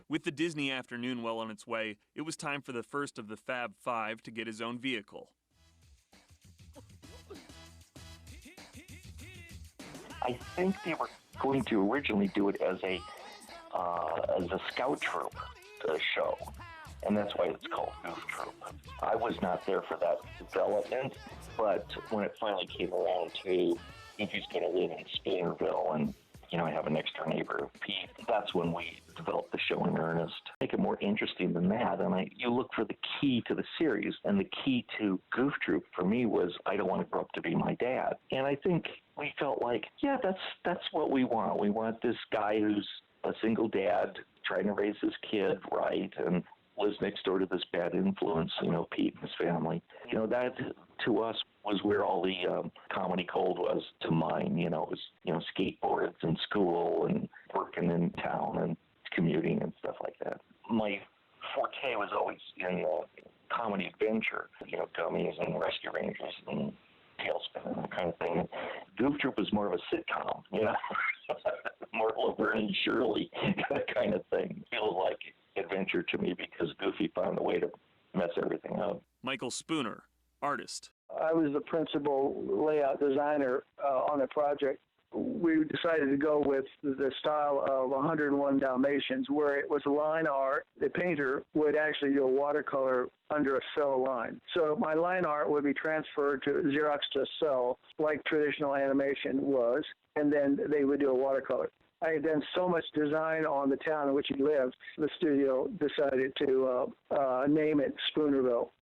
With the Disney afternoon well on its way, it was time for the first of the Fab Five to get his own vehicle. I think they were going to originally do it as a scout troop show, and that's why it's called Goof Troop. I was not there for that development, but when it finally came around to Goofy's going to live in Spoonerville and I have an extra neighbor, Pete, that's when we developed the show in earnest. Make it more interesting than that, and you look for the key to the series, and the key to Goof Troop for me was I don't want to grow up to be my dad. And I think we felt like, yeah, that's what we want. We want this guy who's a single dad trying to raise his kid right and lives next door to this bad influence, Pete and his family. That to us was where all the comedy gold was to mine. It was, skateboards and school and working in town and commuting and stuff like that. My forte was always in comedy adventure, Gummies and Rescue Rangers and Tailspin and that kind of thing. Goof Troop was more of a sitcom, more Laverne and Shirley kind of thing. Feels like adventure to me because Goofy found a way to mess everything up. Michael Spooner, artist. I was the principal layout designer on the project. We decided to go with the style of 101 Dalmatians, where it was line art. The painter would actually do a watercolor under a cell line. So my line art would be transferred to Xerox to cell, like traditional animation was, and then they would do a watercolor. I had done so much design on the town in which he lived, the studio decided to name it Spoonerville.